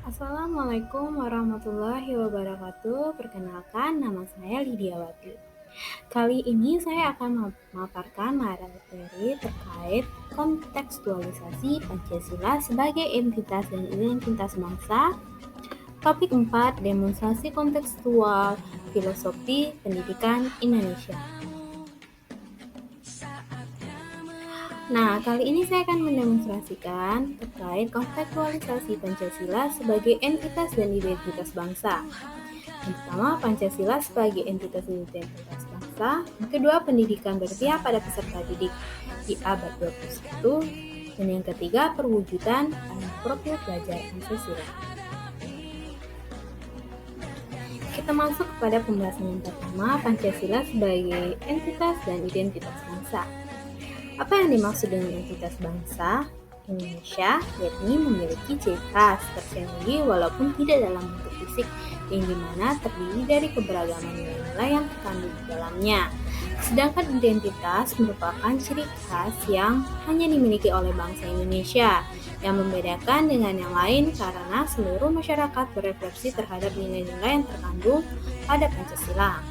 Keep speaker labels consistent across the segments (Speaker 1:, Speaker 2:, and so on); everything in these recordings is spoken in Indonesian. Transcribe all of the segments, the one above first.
Speaker 1: Assalamualaikum warahmatullahi wabarakatuh. Perkenalkan, nama saya Lidiawati. Kali ini saya akan memaparkan materi terkait kontekstualisasi Pancasila sebagai entitas dan identitas bangsa. Topik 4, demonstrasi kontekstual filosofi pendidikan Indonesia. Nah, kali ini saya akan mendemonstrasikan terkait kontekstualisasi Pancasila sebagai entitas dan identitas bangsa. Yang pertama, Pancasila sebagai entitas dan identitas bangsa. Yang kedua, pendidikan berpihak pada peserta didik di abad 21. Dan yang ketiga, perwujudan profil pelajar Pancasila. Kita masuk kepada pembahasan yang pertama, Pancasila sebagai entitas dan identitas bangsa. Apa yang dimaksud dengan entitas bangsa? Indonesia, yakni memiliki ciri khas tersendiri walaupun tidak dalam bentuk fisik, yang dimana terdiri dari keberagaman nilai-nilai yang terkandung di dalamnya. Sedangkan identitas merupakan ciri khas yang hanya dimiliki oleh bangsa Indonesia, yang membedakan dengan yang lain karena seluruh masyarakat berefleksi terhadap nilai-nilai yang terkandung pada Pancasila.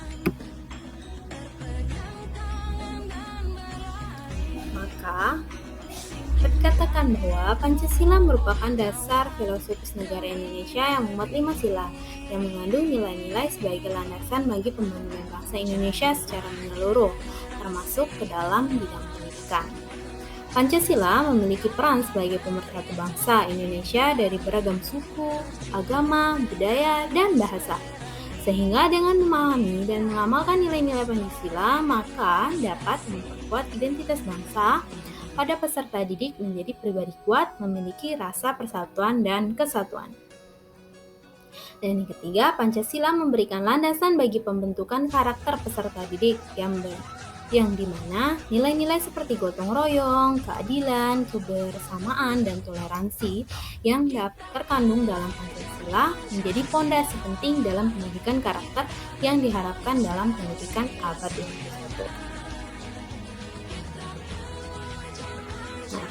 Speaker 1: Maka, dikatakan bahwa Pancasila merupakan dasar filosofis negara Indonesia yang memuat 5 sila, yang mengandung nilai-nilai sebagai landasan bagi pembangunan bangsa Indonesia secara menyeluruh, termasuk ke dalam bidang pendidikan. Pancasila memiliki peran sebagai pemersatu bangsa Indonesia dari beragam suku, agama, budaya, dan bahasa. Sehingga dengan memahami dan mengamalkan nilai-nilai Pancasila, maka dapat memperkuat identitas bangsa pada peserta didik menjadi pribadi kuat, memiliki rasa persatuan dan kesatuan. Dan yang ketiga, Pancasila memberikan landasan bagi pembentukan karakter peserta didik yang dimana nilai-nilai seperti gotong royong, keadilan, kebersamaan, dan toleransi yang terkandung dalam Pancasila menjadi fondasi penting dalam pendidikan karakter yang diharapkan dalam pendidikan abad 21. Nah,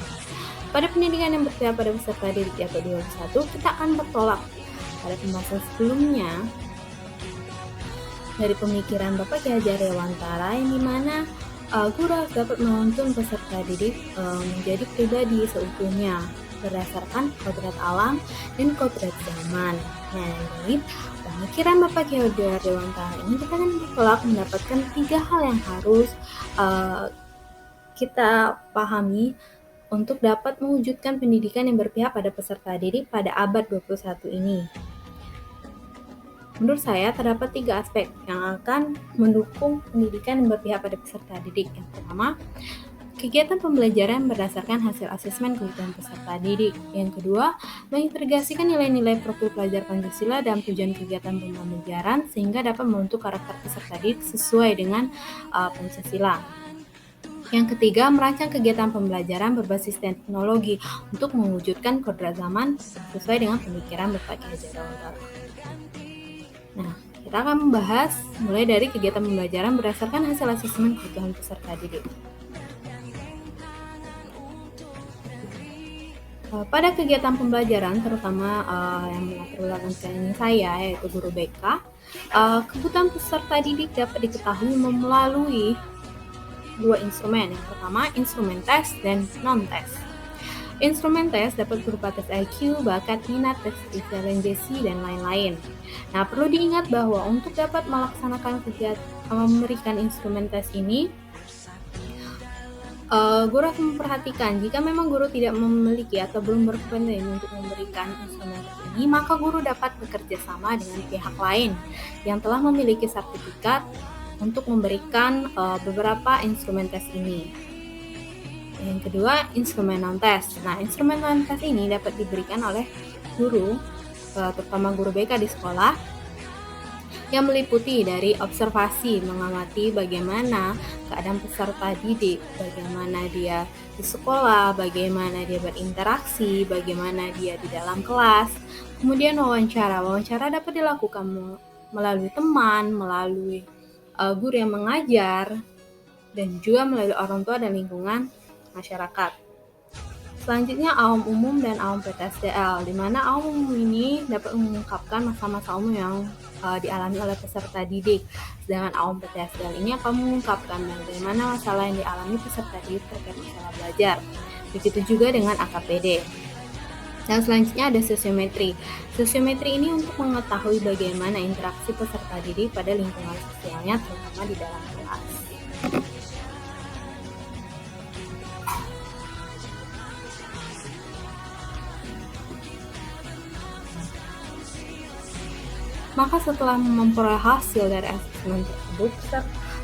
Speaker 1: pada pendidikan yang berpihak pada peserta didik di abad 21, kita akan bertolak pada pembahasan sebelumnya dari pemikiran Bapak Ki Hajar Dewantara, yang dimana guru harus dapat menuntun peserta didik menjadi pribadi seutuhnya berdasarkan kodrat alam dan kodrat zaman. Nah, dari pemikiran Bapak Ki Hajar Dewantara ini kita akan bertolak mendapatkan 3 hal yang harus kita pahami untuk dapat mewujudkan pendidikan yang berpihak pada peserta didik pada abad 21 ini. Menurut saya, terdapat 3 aspek yang akan mendukung pendidikan yang berpihak pada peserta didik. Yang pertama, kegiatan pembelajaran berdasarkan hasil asesmen kebutuhan peserta didik. Yang kedua, mengintegrasikan nilai-nilai profil pelajar Pancasila dalam tujuan kegiatan pembelajaran sehingga dapat membentuk karakter peserta didik sesuai dengan Pancasila. Yang ketiga, merancang kegiatan pembelajaran berbasis teknologi untuk mewujudkan kodrat zaman sesuai dengan pemikiran Bapak Ki Hajar Dewantara. Nah, kita akan membahas mulai dari kegiatan pembelajaran berdasarkan hasil asesmen kebutuhan peserta didik. Pada kegiatan pembelajaran, terutama yang melatar saya, yaitu guru BK, kebutuhan peserta didik dapat diketahui melalui 2 instrumen. Yang pertama, instrumen tes dan non-tes. Instrumen tes dapat berupa tes IQ, bakat, minat, tes intelijensi, dan lain-lain. Nah, perlu diingat bahwa untuk dapat melaksanakan memberikan instrumen tes ini, guru harus memperhatikan jika memang guru tidak memiliki atau belum berkompetensi untuk memberikan instrumen tes ini, maka guru dapat bekerja sama dengan pihak lain yang telah memiliki sertifikat untuk memberikan beberapa instrumen tes ini. Yang kedua, instrumen non-tes. Nah, instrumen non-tes ini dapat diberikan oleh guru, terutama guru BK di sekolah, yang meliputi dari observasi, mengamati bagaimana keadaan peserta didik, bagaimana dia di sekolah, bagaimana dia berinteraksi, bagaimana dia di dalam kelas. Kemudian wawancara. Wawancara dapat dilakukan melalui teman, melalui guru yang mengajar, dan juga melalui orang tua dan lingkungan masyarakat. Selanjutnya AUM umum dan AUM PTSDL, di mana AUM umum ini dapat mengungkapkan masa-masa umum yang dialami oleh peserta didik. Sedangkan AUM PTSDL ini akan mengungkapkan bagaimana masalah yang dialami peserta didik terkait masalah belajar. Begitu juga dengan AKPD. Dan selanjutnya ada sosiometri. Sosiometri ini untuk mengetahui bagaimana interaksi peserta didik pada lingkungan sosialnya, terutama di dalam kelas. Maka setelah memperoleh hasil dari asesmen tersebut,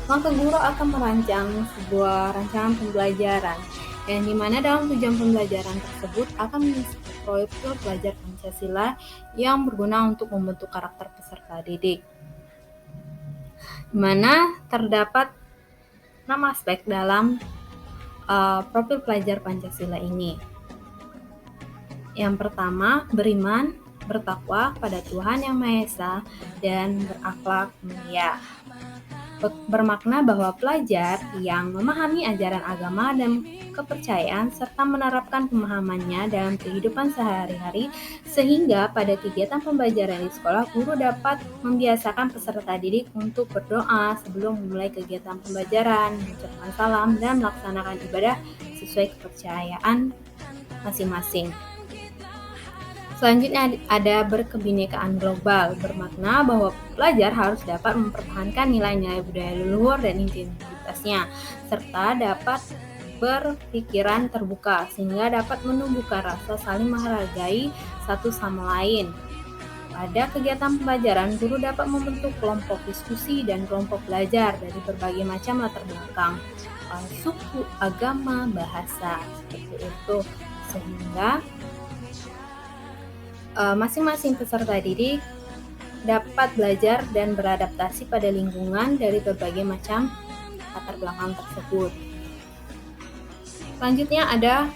Speaker 1: maka guru akan merancang sebuah rancangan pembelajaran yang dimana dalam tujuan pembelajaran tersebut akan mengisi profil pelajar Pancasila yang berguna untuk membentuk karakter peserta didik. Di mana terdapat 6 aspek dalam profil pelajar Pancasila ini. Yang pertama, beriman, bertakwa pada Tuhan Yang Maha Esa, dan berakhlak mulia. Bermakna bahwa pelajar yang memahami ajaran agama dan kepercayaan serta menerapkan pemahamannya dalam kehidupan sehari-hari, sehingga pada kegiatan pembelajaran di sekolah, guru dapat membiasakan peserta didik untuk berdoa sebelum memulai kegiatan pembelajaran, mengucapkan salam, dan melaksanakan ibadah sesuai kepercayaan masing-masing. Selanjutnya ada berkebinekaan global, bermakna bahwa pelajar harus dapat mempertahankan nilai-nilai budaya leluhur dan identitasnya, serta dapat berpikiran terbuka sehingga dapat menumbuhkan rasa saling menghargai satu sama lain. Pada kegiatan pembelajaran, guru dapat membentuk kelompok diskusi dan kelompok belajar dari berbagai macam latar belakang, suku, agama, bahasa, seperti itu, sehingga masing-masing peserta didik dapat belajar dan beradaptasi pada lingkungan dari berbagai macam latar belakang tersebut. Selanjutnya ada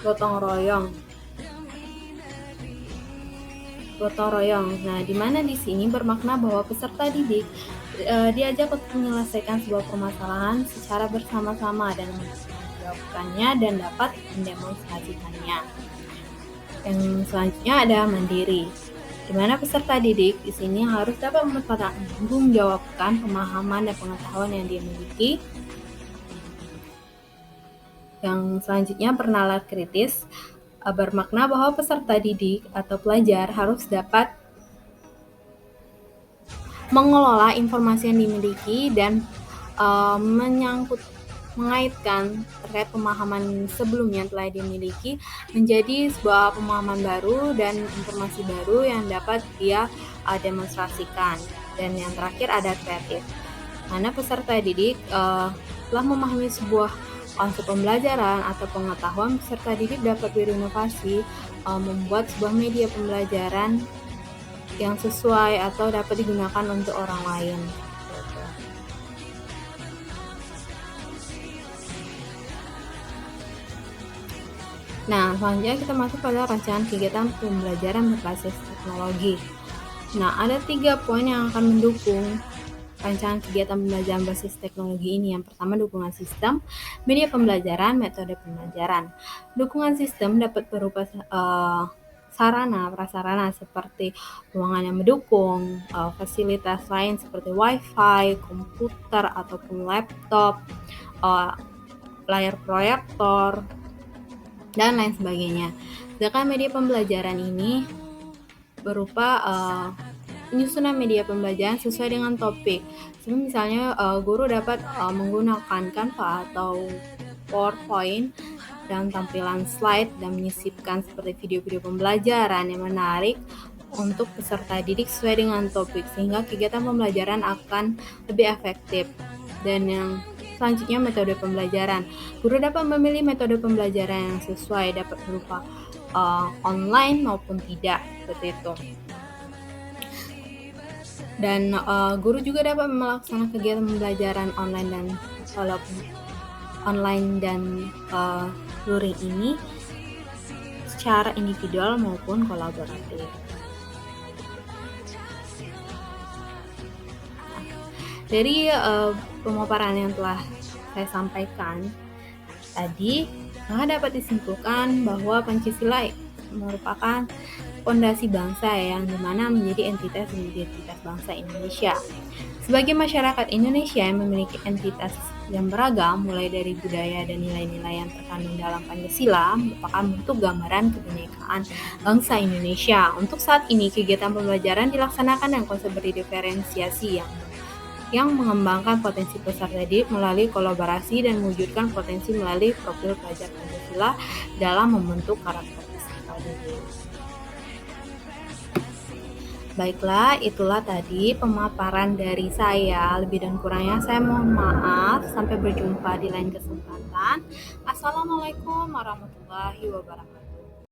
Speaker 1: gotong royong. Gotong royong. Nah, di mana di sini bermakna bahwa peserta didik diajak untuk menyelesaikan sebuah permasalahan secara bersama-sama dan menjawabkannya dan dapat mendemonstrasikannya. Yang selanjutnya ada mandiri, di mana peserta didik di sini harus dapat mempertanggungjawabkan pemahaman dan pengetahuan yang dia miliki. Yang selanjutnya bernalar kritis, bermakna bahwa peserta didik atau pelajar harus dapat mengelola informasi yang dimiliki dan mengaitkan terkait pemahaman sebelumnya yang telah dimiliki menjadi sebuah pemahaman baru dan informasi baru yang dapat dia demonstrasikan. Dan yang terakhir ada kreatif, mana peserta didik telah memahami sebuah konsep pembelajaran atau pengetahuan, peserta didik dapat berinovasi membuat sebuah media pembelajaran yang sesuai atau dapat digunakan untuk orang lain. Nah, selanjutnya kita masuk pada rancangan kegiatan pembelajaran berbasis teknologi. Nah, ada 3 poin yang akan mendukung rancangan kegiatan pembelajaran berbasis teknologi ini. Yang pertama, dukungan sistem, media pembelajaran, metode pembelajaran. Dukungan sistem dapat berupa sarana prasarana seperti ruangan yang mendukung, fasilitas lain seperti wifi, komputer ataupun laptop, layar proyektor, dan lain sebagainya. Sedangkan media pembelajaran ini berupa penyusunan media pembelajaran sesuai dengan topik. Seperti misalnya guru dapat menggunakan Canva atau PowerPoint dan tampilan slide dan menyisipkan seperti video-video pembelajaran yang menarik untuk peserta didik sesuai dengan topik, sehingga kegiatan pembelajaran akan lebih efektif. Dan yang selanjutnya, metode pembelajaran. Guru dapat memilih metode pembelajaran yang sesuai, dapat berupa online maupun tidak, seperti itu. Dan guru juga dapat melaksanakan kegiatan pembelajaran online dan luring ini secara individual maupun kolaboratif. Dari pemaparan yang telah saya sampaikan tadi, Maka dapat disimpulkan bahwa Pancasila merupakan fondasi bangsa yang dimana menjadi entitas identitas bangsa Indonesia. Sebagai masyarakat Indonesia yang memiliki entitas yang beragam, mulai dari budaya dan nilai-nilai yang terkandung dalam Pancasila, merupakan bentuk gambaran kebinekaan bangsa Indonesia. Untuk saat ini, kegiatan pembelajaran dilaksanakan dengan konsep berdiferensiasi yang mengembangkan potensi peserta didik melalui kolaborasi dan mewujudkan potensi melalui profil pelajar Pancasila dalam membentuk karakter peserta didik. Baiklah, itulah tadi pemaparan dari saya. Lebih dan kurangnya saya mohon maaf. Sampai berjumpa di lain kesempatan. Assalamualaikum warahmatullahi wabarakatuh.